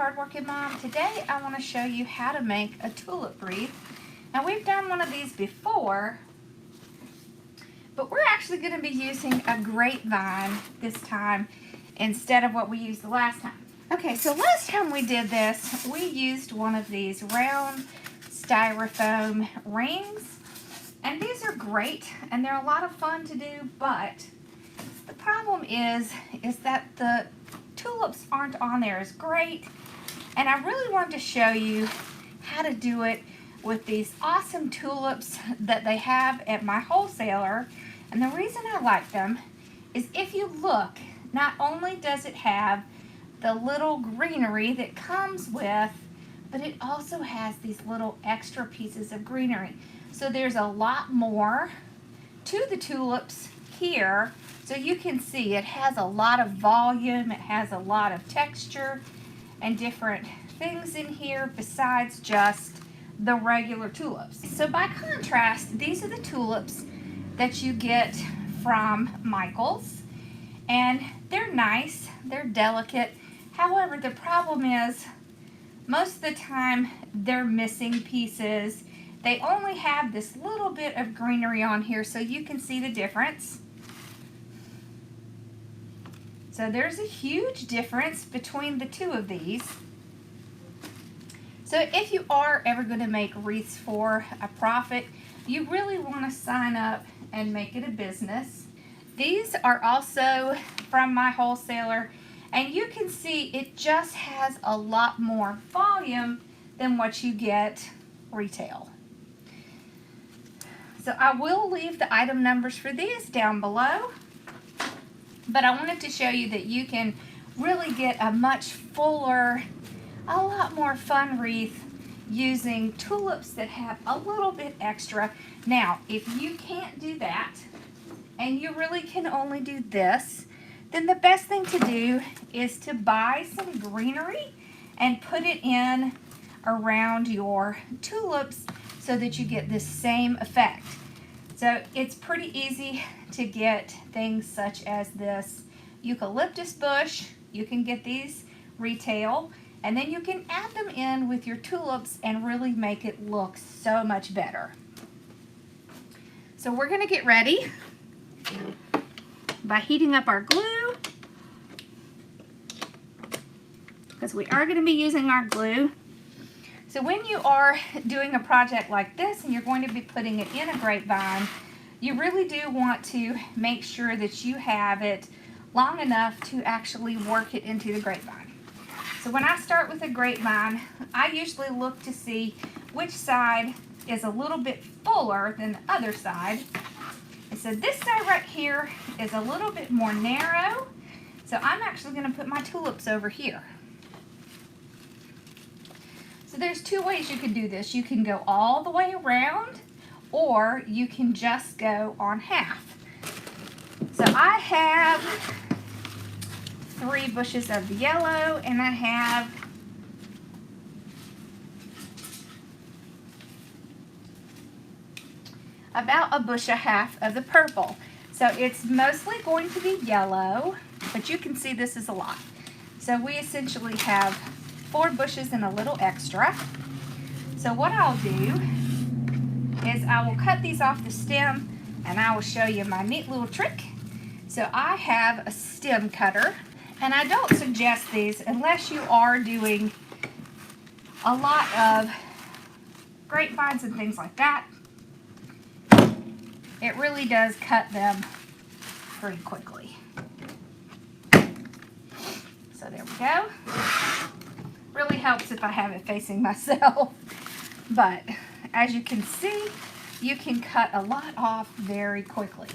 Hardworking Mom. Today I want to show you how to make a tulip wreath. Now we've done one of these before, but we're actually going to be using a grapevine this time instead of what we used the last time. Okay, so last time we did this, we used one of these round styrofoam rings, and these are great and they're a lot of fun to do, but the problem is that the tulips aren't on there as great, and I really wanted to show you how to do it with these awesome tulips that they have at my wholesaler. And the reason I like them is if you look, not only does it have the little greenery that comes with, but it also has these little extra pieces of greenery. So there's a lot more to the tulips here. So you can see it has a lot of volume, it has a lot of texture and different things in here besides just the regular tulips. So by contrast, these are the tulips that you get from Michael's, and they're nice, they're delicate. However, the problem is most of the time they're missing pieces. They only have this little bit of greenery on here, so you can see the difference. So there's a huge difference between the two of these. So if you are ever going to make wreaths for a profit, you really want to sign up and make it a business. These are also from my wholesaler, and you can see it just has a lot more volume than what you get retail. So I will leave the item numbers for these down below. But I wanted to show you that you can really get a much fuller, a lot more fun wreath using tulips that have a little bit extra. Now, if you can't do that, and you really can only do this, then the best thing to do is to buy some greenery and put it in around your tulips so that you get this same effect. So it's pretty easy to get things such as this eucalyptus bush. You can get these retail, and then you can add them in with your tulips and really make it look so much better. So we're going to get ready by heating up our glue, because we are going to be using our glue. So when you are doing a project like this and you're going to be putting it in a grapevine, you really do want to make sure that you have it long enough to actually work it into the grapevine. So when I start with a grapevine, I usually look to see which side is a little bit fuller than the other side. And so this side right here is a little bit more narrow. So I'm actually going to put my tulips over here. So there's two ways you can do this. You can go all the way around, or you can just go on half. So I have 3 bushes of the yellow, and I have about a bush and a half of the purple. So it's mostly going to be yellow, but you can see this is a lot. So we essentially have 4 bushes and a little extra. So what I'll do is I will cut these off the stem, and I will show you my neat little trick. So I have a stem cutter, and I don't suggest these unless you are doing a lot of grapevines and things like that. It really does cut them pretty quickly. So there we go. Really helps if I have it facing myself, but as you can see, you can cut a lot off very quickly.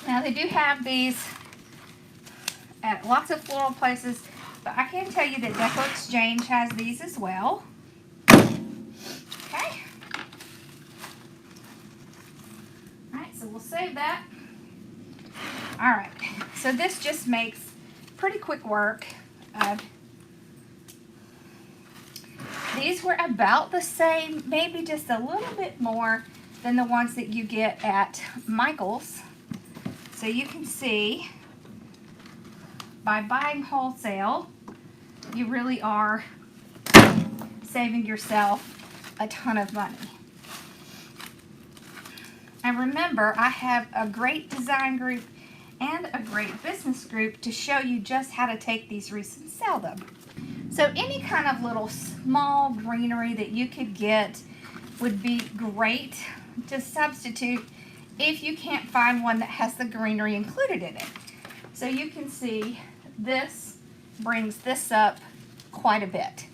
Now they do have these at lots of floral places, but I can tell you that Deco Exchange has these as well. Okay. Alright, so we'll save that. Alright, so this just makes pretty quick work of. These were about the same, maybe just a little bit more than the ones that you get at Michael's. So you can see by buying wholesale, you really are saving yourself a ton of money. And remember, I have a great design group and a great business group to show you just how to take these wreaths and sell them. So any kind of little small greenery that you could get would be great to substitute if you can't find one that has the greenery included in it. So you can see this brings this up quite a bit.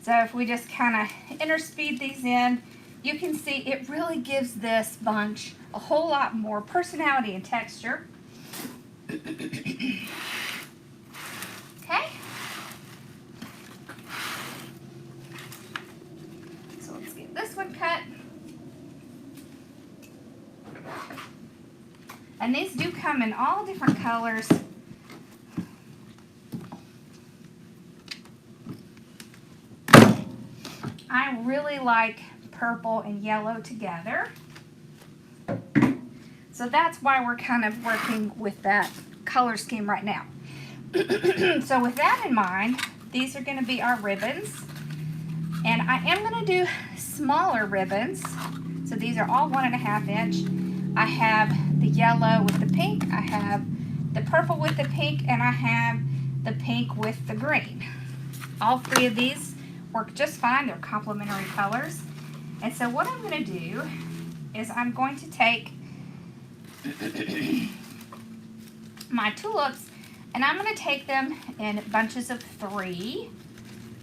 So if we just kind of interspeed these in, you can see it really gives this bunch a whole lot more personality and texture. Okay. So let's get this one cut. And these do come in all different colors. I really like purple and yellow together. So that's why we're kind of working with that color scheme right now. So with that in mind, these are going to be our ribbons. And I am going to do smaller ribbons. So these are all 1.5 inch. I have the yellow with the pink, I have the purple with the pink, and I have the pink with the green. All three of these work just fine. They're complementary colors. And so what I'm going to do is I'm going to take my tulips and I'm going to take them in bunches of 3,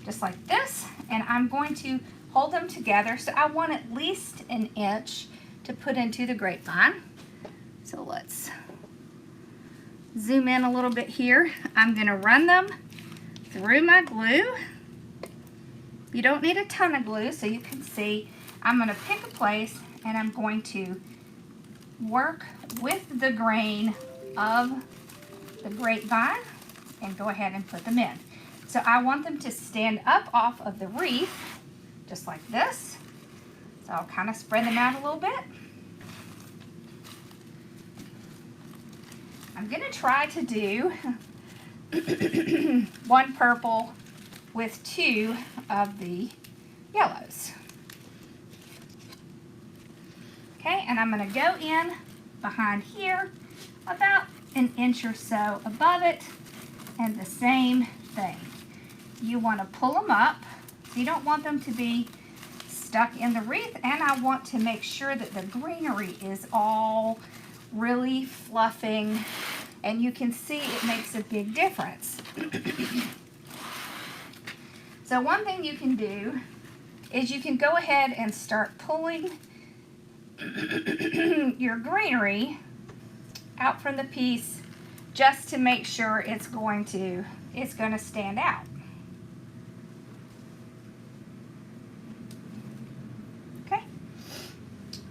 just like this, and I'm going to hold them together. So I want at least 1 inch to put into the grapevine. So let's zoom in a little bit here. I'm going to run them through my glue. You don't need a ton of glue, so you can see I'm going to pick a place and I'm going to work with the grain of the grapevine and go ahead and put them in. So I want them to stand up off of the wreath, just like this. So I'll kind of spread them out a little bit. I'm going to try to do 1 purple with 2 of the yellows. Okay, and I'm going to go in behind here about 1 inch or so above it, and the same thing. You want to pull them up. So you don't want them to be stuck in the wreath, and I want to make sure that the greenery is all really fluffing, and you can see it makes a big difference. So one thing you can do is you can go ahead and start pulling your greenery out from the piece just to make sure it's going to stand out. Okay,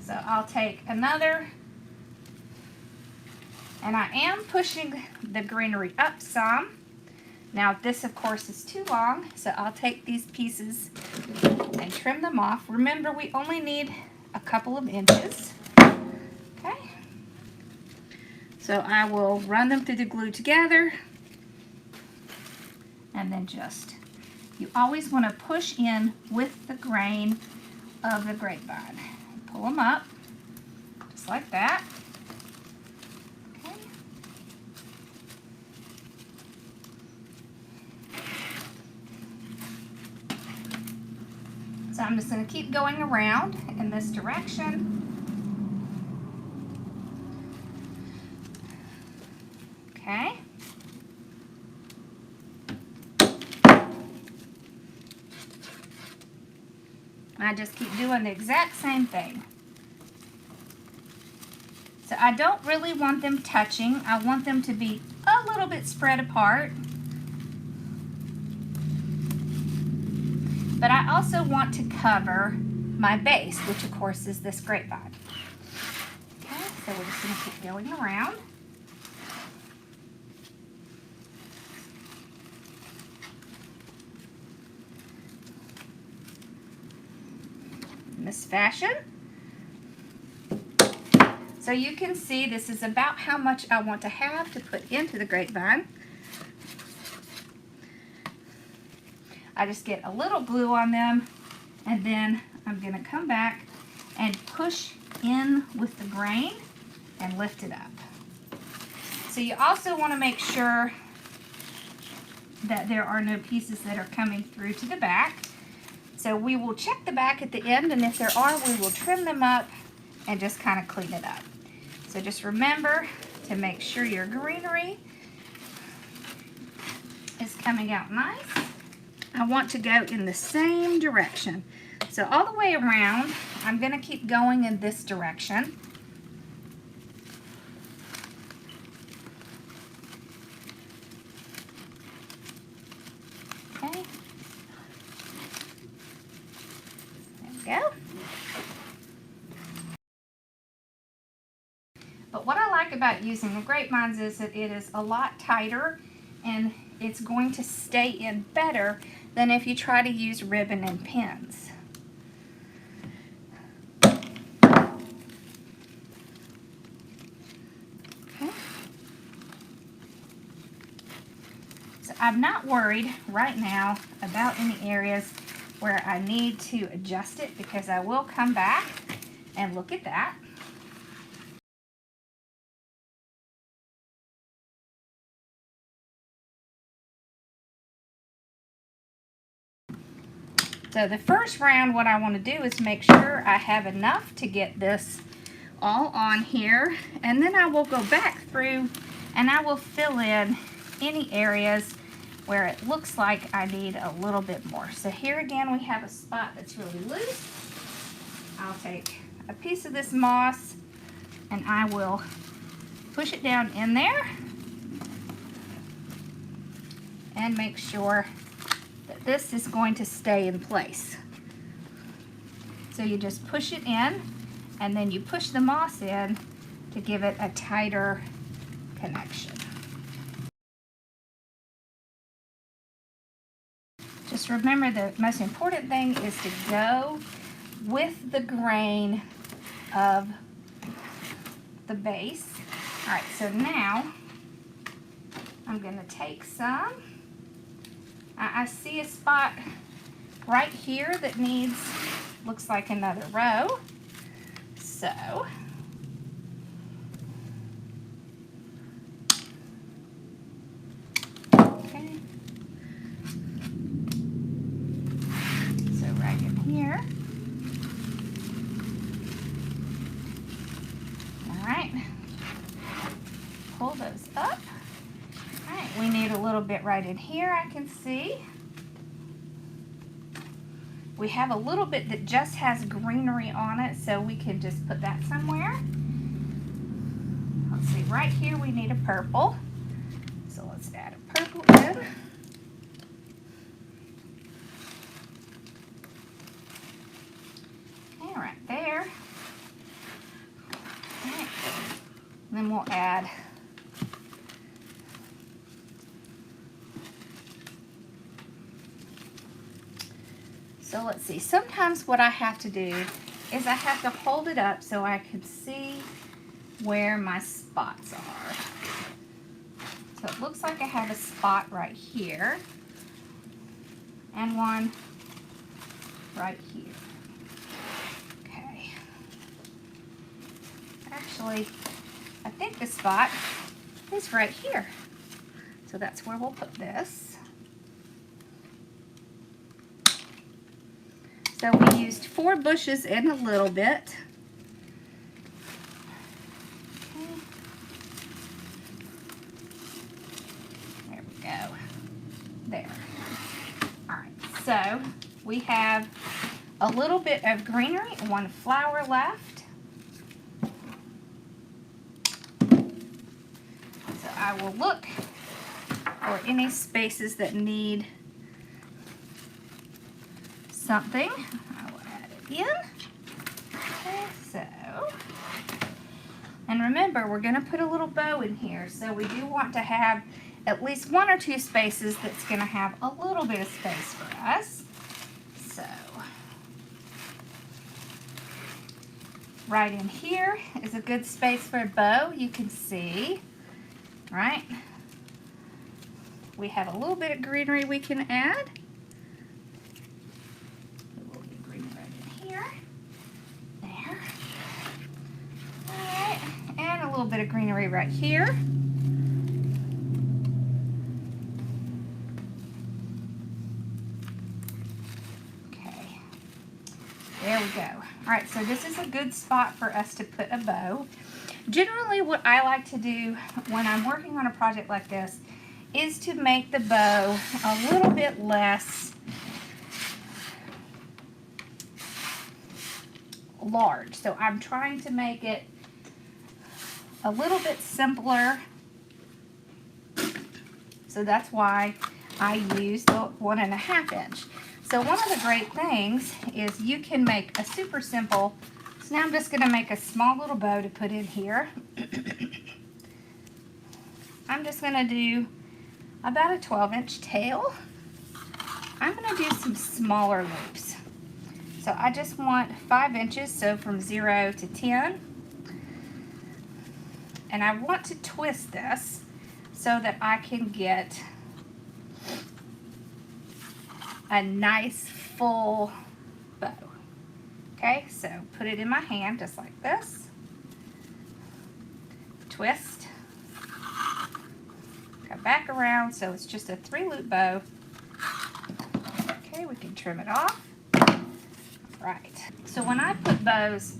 so I'll take another, and I am pushing the greenery up some. Now this of course is too long, so I'll take these pieces and trim them off. Remember, we only need a couple of inches. Okay, so I will run them through the glue together, and then you always want to push in with the grain of the grapevine. Pull them up, just like that. Okay. So I'm just going to keep going around in this direction. Okay. I just keep doing the exact same thing. So I don't really want them touching. I want them to be a little bit spread apart. But I also want to cover my base, which of course is this grapevine. Okay, so we're just going to keep going around. In this fashion. So you can see this is about how much I want to have to put into the grapevine. I just get a little glue on them, and then I'm going to come back and push in with the grain and lift it up. So you also want to make sure that there are no pieces that are coming through to the back. So we will check the back at the end, and if there are, we will trim them up and just kind of clean it up. So just remember to make sure your greenery is coming out nice. I want to go in the same direction. So all the way around, I'm going to keep going in this direction. Okay. There we go. But what I like about using the grapevines is that it is a lot tighter and it's going to stay in better than if you try to use ribbon and pins. Okay. So I'm not worried right now about any areas where I need to adjust it, because I will come back and look at that. So the first round, what I want to do is make sure I have enough to get this all on here, and then I will go back through and I will fill in any areas where it looks like I need a little bit more. So here again, we have a spot that's really loose. I'll take a piece of this moss and I will push it down in there and make sure that this is going to stay in place. So you just push it in, and then you push the moss in to give it a tighter connection. Just remember, the most important thing is to go with the grain of the base. All right, so now I'm going to take some. I see a spot right here that needs, looks like another row. So okay. So right in here. All right. Pull those up. We need a little bit right in here, I can see. We have a little bit that just has greenery on it, so we can just put that somewhere. Let's see, right here we need a purple. So let's add a purple in. Okay, right there. Okay. Then we'll add So let's see, sometimes what I have to do is I have to hold it up so I can see where my spots are. So it looks like I have a spot right here and one right here. Okay. Actually, I think the spot is right here. So that's where we'll put this. So we used 4 bushes and a little bit. Okay. There we go. There. All right, so we have a little bit of greenery and 1 flower left. So I will look for any spaces that need something. I will add it in. Okay, so, and remember, we're going to put a little bow in here, so we do want to have at least 1 or 2 spaces that's going to have a little bit of space for us. So, right in here is a good space for a bow. You can see, right? We have a little bit of greenery we can add. little bit of greenery right here. Okay, there we go. All right, so this is a good spot for us to put a bow. Generally, what I like to do when I'm working on a project like this is to make the bow a little bit less large. So I'm trying to make it a little bit simpler. So that's why I use the 1.5 inch. So one of the great things is you can make a super simple. So now I'm just going to make a small little bow to put in here. I'm just going to do about a 12-inch tail. I'm going to do some smaller loops. So I just want 5 inches, so from 0 to 10. And I want to twist this so that I can get a nice full bow. Okay, so put it in my hand just like this. Twist. Go back around so it's just a 3-loop bow. Okay, we can trim it off. Right. So when I put bows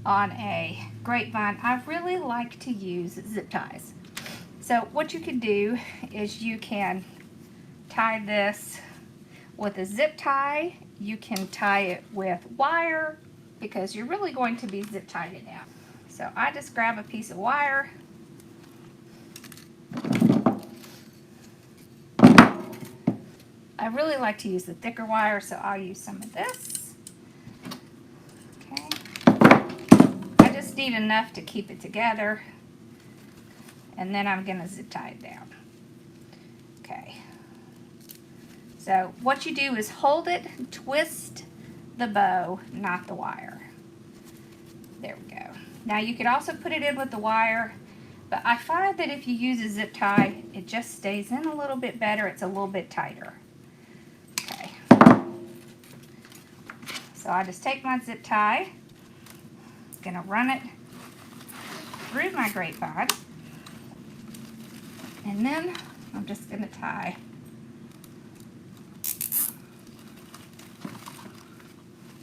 on a grapevine, I really like to use zip ties. So what you can do is you can tie this with a zip tie. You can tie it with wire because you're really going to be zip tying it down. So I just grab a piece of wire. I really like to use the thicker wire, so I'll use some of this. Okay. I just need enough to keep it together. And then I'm going to zip tie it down. Okay. So what you do is hold it, twist the bow, not the wire. There we go. Now you could also put it in with the wire, but I find that if you use a zip tie, it just stays in a little bit better. It's a little bit tighter. Okay. So I just take my zip tie, going to run it through my grapevine, and then I'm just going to tie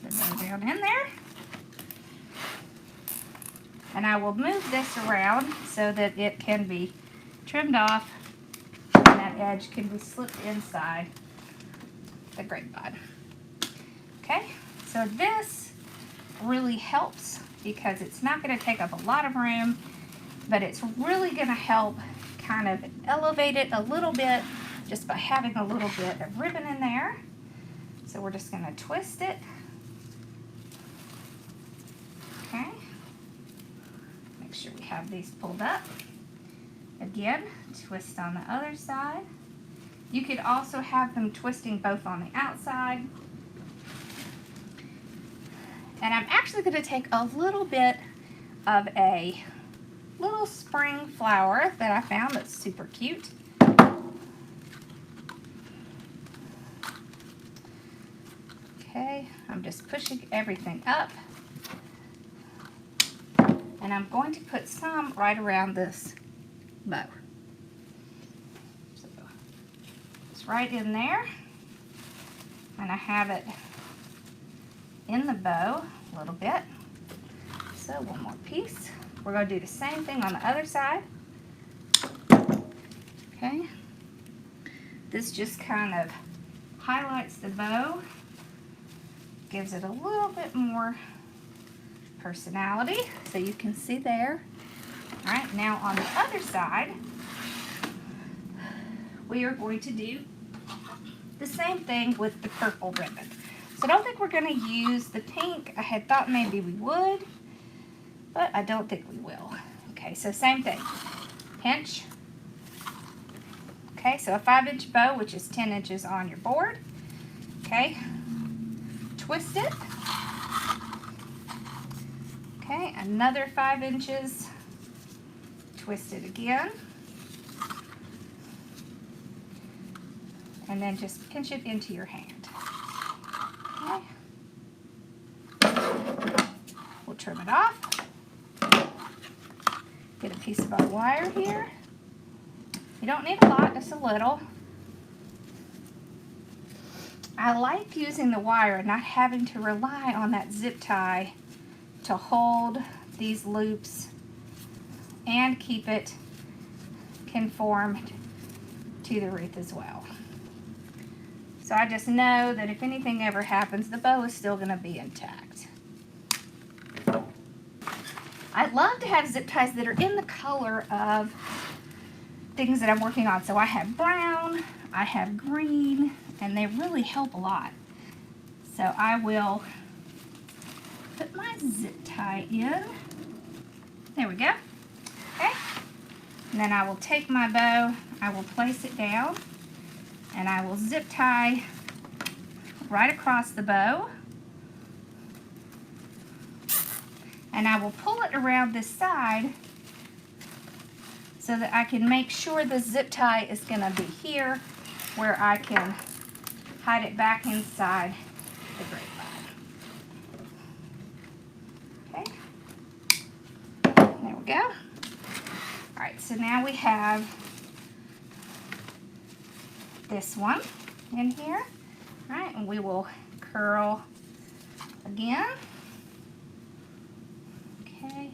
the bow down in there. And I will move this around so that it can be trimmed off and that edge can be slipped inside the grapevine. Okay, so this really helps because it's not going to take up a lot of room, but it's really going to help kind of elevate it a little bit just by having a little bit of ribbon in there. So we're just going to twist it. Okay. Make sure we have these pulled up. Again, twist on the other side. You could also have them twisting both on the outside. And I'm actually going to take a little bit of a little spring flower that I found that's super cute. Okay, I'm just pushing everything up. And I'm going to put some right around this bow. So it's right in there. And I have it in the bow a little bit. So one more piece. We're going to do the same thing on the other side. Okay. This just kind of highlights the bow. Gives it a little bit more personality, so you can see there. All right, now on the other side, we are going to do the same thing with the purple ribbon. So I don't think we're going to use the pink. I had thought maybe we would, but I don't think we will. Okay, so same thing. Pinch. Okay, so a 5-inch bow, which is 10 inches on your board. Okay, twist it. Okay, another 5 inches. Twist it again. And then just pinch it into your hand. Okay. We'll trim it off. Get a piece of our wire here. You don't need a lot, just a little. I like using the wire and not having to rely on that zip tie to hold these loops and keep it conformed to the wreath as well. So I just know that if anything ever happens, the bow is still going to be intact. I love to have zip ties that are in the color of things that I'm working on. So I have brown, I have green, and they really help a lot. So I will put my zip tie in. There we go. Okay. And then I will take my bow, I will place it down, and I will zip tie right across the bow. And I will pull it around this side so that I can make sure the zip tie is going to be here where I can hide it back inside the grapevine. Okay. There we go. Alright, so now we have this one in here. Alright, and we will curl again. Okay.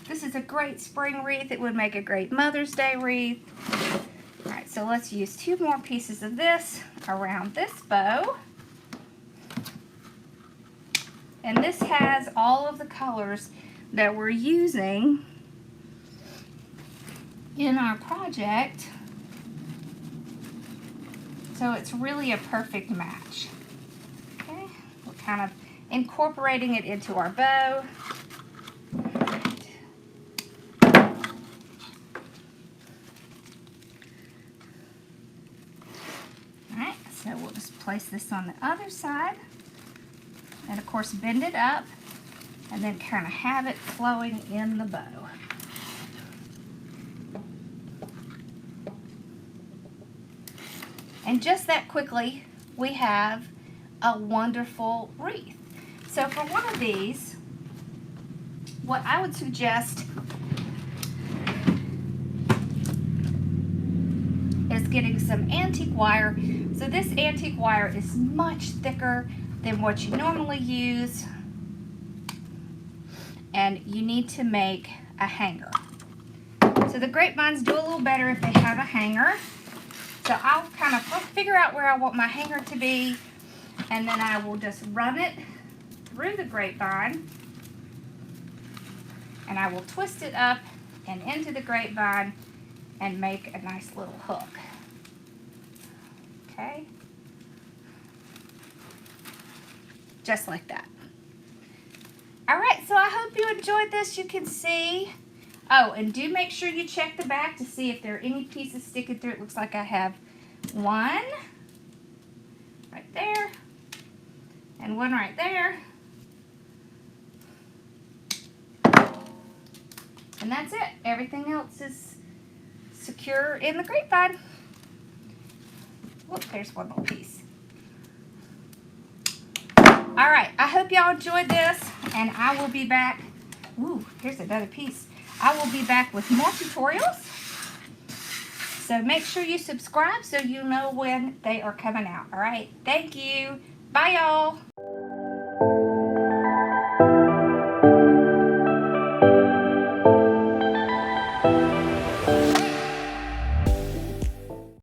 This is a great spring wreath. It would make a great Mother's Day wreath. Alright, so let's use 2 more pieces of this around this bow. And this has all of the colors that we're using in our project. So it's really a perfect match. Okay, we're kind of incorporating it into our bow. Alright, so we'll just place this on the other side. And of course bend it up and then kind of have it flowing in the bow. And just that quickly, we have a wonderful wreath. So for one of these, what I would suggest is getting some antique wire. So this antique wire is much thicker than what you normally use, and you need to make a hanger. So the grapevines do a little better if they have a hanger. So I'll kind of figure out where I want my hanger to be, and then I will just run it through the grapevine, and I will twist it up and into the grapevine and make a nice little hook. Okay? Just like that. Alright, so I hope you enjoyed this. You can see. Oh, and do make sure you check the back to see if there are any pieces sticking through. It looks like I have one right there and one right there. And that's it. Everything else is secure in the grapevine. Whoop, there's one more piece. Alright, I hope y'all enjoyed this, and I will be back. Ooh, here's another piece. I will be back with more tutorials. So make sure you subscribe so you know when they are coming out. Alright, thank you. Bye, y'all.